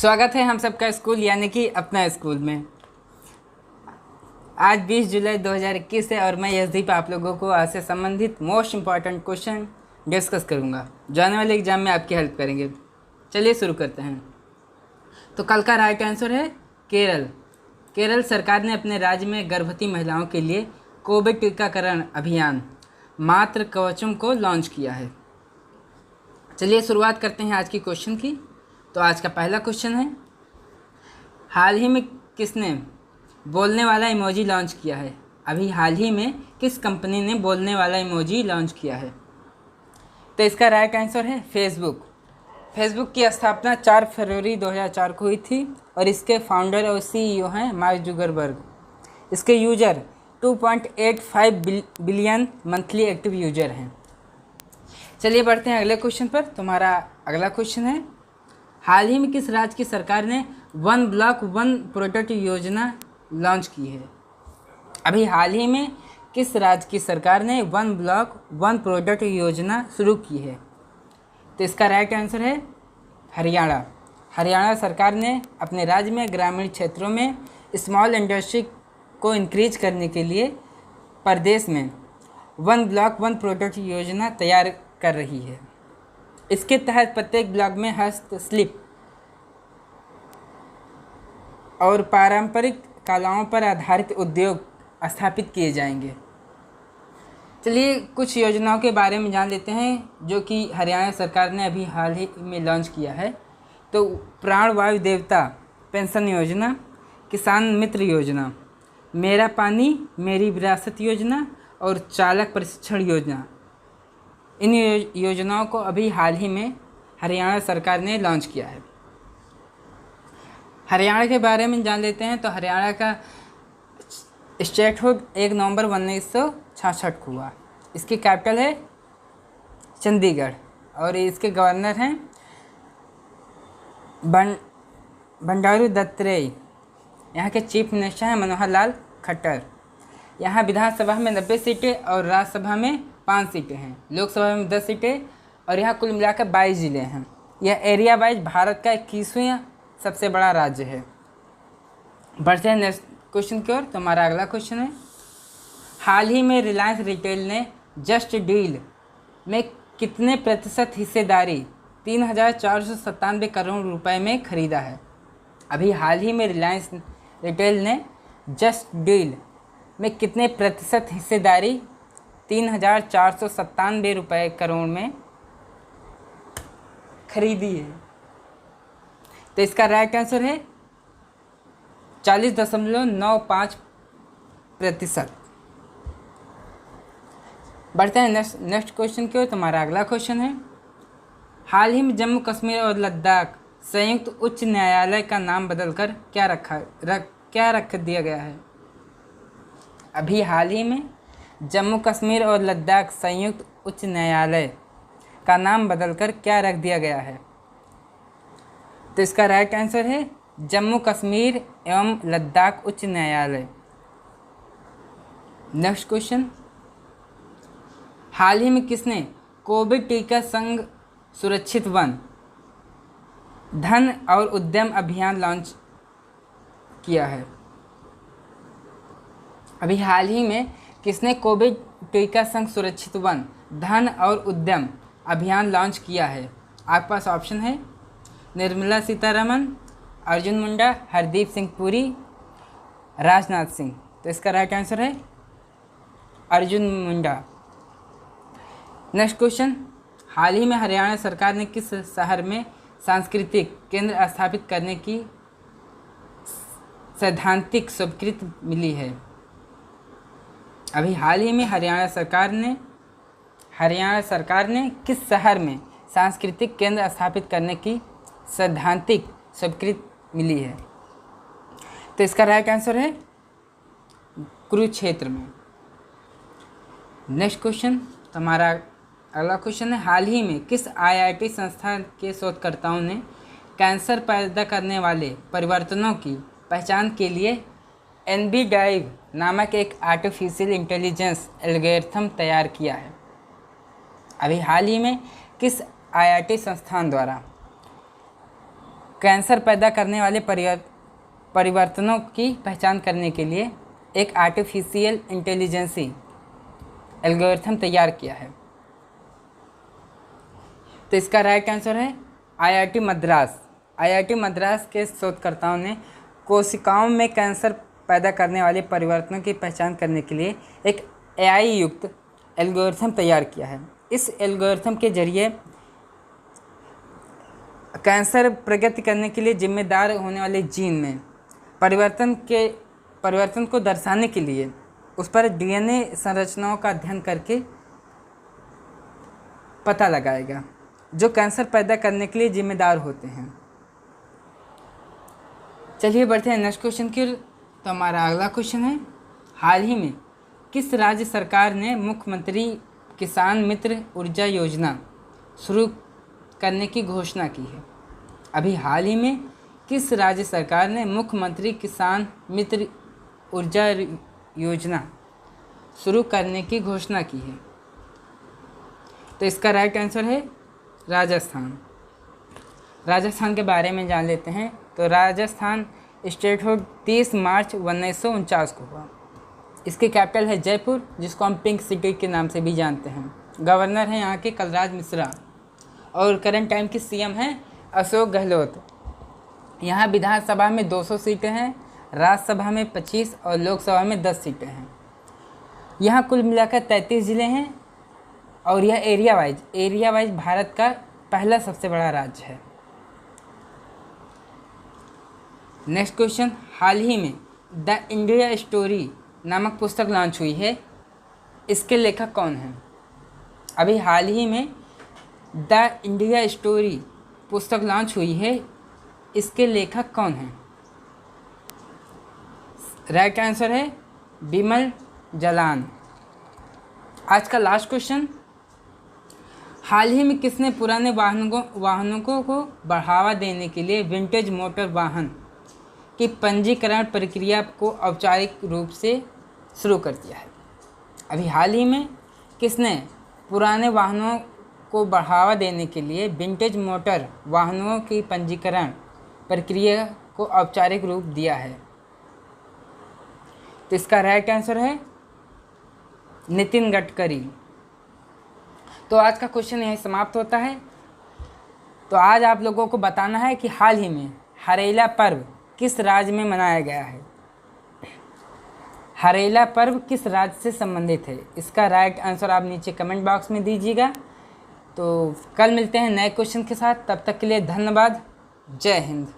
स्वागत है हम सबका स्कूल यानी कि अपना स्कूल में। आज 20 जुलाई 2021 है और मैं यशदीप आप लोगों को आज से संबंधित मोस्ट इम्पॉर्टेंट क्वेश्चन डिस्कस करूंगा जो आने वाले एग्जाम में आपकी हेल्प करेंगे। चलिए शुरू करते हैं। तो कल का राइट आंसर है केरल। केरल सरकार ने अपने राज्य में गर्भवती महिलाओं के लिए कोविड टीकाकरण अभियान मातृ कवचम को लॉन्च किया है। चलिए शुरुआत करते हैं आज की क्वेश्चन की। तो आज का पहला क्वेश्चन है, हाल ही में किसने बोलने वाला इमोजी लॉन्च किया है? अभी हाल ही में किस कंपनी ने बोलने वाला इमोजी लॉन्च किया है? तो इसका राइट आंसर है फेसबुक। फेसबुक की स्थापना 4 फरवरी 2004 को हुई थी और इसके फाउंडर और सीईओ हैं मार्क जुकरबर्ग। इसके user 2.85 billion monthly active user हैं। चलिए बढ़ते हैं अगले क्वेश्चन पर। तुम्हारा अगला क्वेश्चन है, हाल ही में किस राज्य की सरकार ने वन ब्लॉक वन प्रोडक्ट योजना लॉन्च की है? अभी हाल ही में किस राज्य की सरकार ने वन ब्लॉक वन प्रोडक्ट योजना शुरू की है? तो इसका राइट आंसर है हरियाणा। हरियाणा सरकार ने अपने राज्य में ग्रामीण क्षेत्रों में स्मॉल इंडस्ट्री को इंक्रीज करने के लिए प्रदेश में वन ब्लॉक वन प्रोडक्ट योजना तैयार कर रही है। इसके तहत प्रत्येक ब्लॉक में हस्तशिल्प और पारंपरिक कलाओं पर आधारित उद्योग स्थापित किए जाएंगे। चलिए कुछ योजनाओं के बारे में जान लेते हैं जो कि हरियाणा सरकार ने अभी हाल ही में लॉन्च किया है। तो प्राण वायु देवता पेंशन योजना, किसान मित्र योजना, मेरा पानी मेरी विरासत योजना और चालक प्रशिक्षण योजना। इन योजनाओं को अभी हाल ही में हरियाणा सरकार ने लॉन्च किया है। हरियाणा के बारे में जान लेते हैं। तो हरियाणा का स्टेटहुड 1 नवंबर 1966 को हुआ। इसकी कैपिटल है चंडीगढ़ और इसके गवर्नर हैं बंडारू दत्तात्रेय। यहाँ के चीफ मिनिस्टर हैं मनोहर लाल खट्टर। यहाँ विधानसभा में 90 सीटें और राज्यसभा में 5 सीटें हैं। लोकसभा में 10 सीटें और यहाँ कुल मिलाकर 22 ज़िले हैं। यह एरिया वाइज भारत का 21वां सबसे बड़ा राज्य है। बढ़ते हैं नेक्स्ट क्वेश्चन की ओर। तो हमारा अगला क्वेश्चन है, हाल ही में रिलायंस रिटेल ने जस्ट डील में कितने प्रतिशत हिस्सेदारी 3,497 करोड़ रुपए में खरीदा है? अभी हाल ही में रिलायंस रिटेल ने जस्ट डील में कितने प्रतिशत हिस्सेदारी 3,497 रुपये करोड़ में खरीदी है? तो इसका राइट आंसर है 40.95%। बढ़ते हैं नेक्स्ट क्वेश्चन की ओर। तुम्हारा अगला क्वेश्चन है, हाल ही में जम्मू कश्मीर और लद्दाख संयुक्त उच्च न्यायालय का नाम बदलकर क्या रख दिया गया है? अभी हाल ही में जम्मू कश्मीर और लद्दाख संयुक्त उच्च न्यायालय का नाम बदलकर क्या रख दिया गया है? तो इसका राइट आंसर है जम्मू कश्मीर एवं लद्दाख उच्च न्यायालय। नेक्स्ट क्वेश्चन, हाल ही में किसने कोविड टीका संघ सुरक्षित वन धन और उद्यम अभियान लॉन्च किया है? अभी हाल ही में किसने कोविड टीका संघ सुरक्षित वन धन और उद्यम अभियान लॉन्च किया है? आपके पास ऑप्शन है निर्मला सीतारमण, अर्जुन मुंडा, हरदीप सिंह पुरी, राजनाथ सिंह। तो इसका राइट आंसर है अर्जुन मुंडा। नेक्स्ट क्वेश्चन, हाल ही में हरियाणा सरकार ने किस शहर में सांस्कृतिक केंद्र स्थापित करने की सैद्धांतिक स्वीकृति मिली है? अभी हाल ही में हरियाणा सरकार ने किस शहर में सांस्कृतिक केंद्र स्थापित करने की सैद्धांतिक स्वीकृति मिली है? तो इसका राइट आंसर है कुरुक्षेत्र में। नेक्स्ट क्वेश्चन, हमारा अगला क्वेश्चन है, हाल ही में किस आईआईटी संस्थान के शोधकर्ताओं ने कैंसर पैदा करने वाले परिवर्तनों की पहचान के लिए NB-DIVE नामक एक आर्टिफिशियल इंटेलिजेंस एल्गोरिथम तैयार किया है? अभी हाल ही में किस आईआईटी संस्थान द्वारा कैंसर पैदा करने वाले परिवर्तनों की पहचान करने के लिए एक आर्टिफिशियल इंटेलिजेंसी एल्गोरिथम तैयार किया है? तो इसका राइट आंसर है आईआईटी मद्रास। आईआईटी मद्रास के शोधकर्ताओं ने कोशिकाओं में कैंसर पैदा करने वाले परिवर्तनों की पहचान करने के लिए एक एआई युक्त एल्गोरिथम तैयार किया है। इस एल्गोरिथम के जरिए कैंसर प्रगति करने के लिए जिम्मेदार होने वाले जीन में परिवर्तन को दर्शाने के लिए उस पर डीएनए संरचनाओं का अध्ययन करके पता लगाएगा जो कैंसर पैदा करने के लिए जिम्मेदार होते हैं। चलिए बढ़ते हैं नेक्स्ट क्वेश्चन की ओर। तो हमारा अगला क्वेश्चन है, हाल ही में किस राज्य सरकार ने मुख्यमंत्री किसान मित्र ऊर्जा योजना शुरू करने की घोषणा की है? अभी हाल ही में किस राज्य सरकार ने मुख्यमंत्री किसान मित्र ऊर्जा योजना शुरू करने की घोषणा की है? तो इसका राइट आंसर है राजस्थान। राजस्थान के बारे में जान लेते हैं। तो राजस्थान स्टेटहुड 30 मार्च 1949 को हुआ। इसकी कैपिटल है जयपुर, जिसको हम पिंक सिटी के नाम से भी जानते हैं। गवर्नर हैं यहाँ के कलराज मिश्रा और करंट टाइम की सीएम हैं अशोक गहलोत। यहाँ विधानसभा में 200 सीटें हैं, राज्यसभा में 25 और लोकसभा में 10 सीटें हैं। यहाँ कुल मिलाकर 33 ज़िले हैं और यह एरिया वाइज भारत का पहला सबसे बड़ा राज्य है। नेक्स्ट क्वेश्चन, हाल ही में द इंडिया स्टोरी नामक पुस्तक लॉन्च हुई है। इसके लेखक कौन हैं? अभी हाल ही में द इंडिया स्टोरी पुस्तक लॉन्च हुई है। इसके लेखक कौन हैं? राइट आंसर है बिमल जलान। आज का लास्ट क्वेश्चन, हाल ही में किसने पुराने वाहनों को बढ़ावा देने के लिए विंटेज मोटर वाहन की पंजीकरण प्रक्रिया को औपचारिक रूप से शुरू कर दिया है? अभी हाल ही में किसने पुराने वाहनों को बढ़ावा देने के लिए विंटेज मोटर वाहनों की पंजीकरण प्रक्रिया को औपचारिक रूप दिया है? तो इसका राइट आंसर है नितिन गडकरी। तो आज का क्वेश्चन यहीं समाप्त होता है। तो आज आप लोगों को बताना है कि हाल ही में हरेला पर्व किस राज्य में मनाया गया है? हरेला पर्व किस राज्य से संबंधित है? इसका राइट आंसर आप नीचे कमेंट बॉक्स में दीजिएगा। तो कल मिलते हैं नए क्वेश्चन के साथ, तब तक के लिए धन्यवाद। जय हिंद।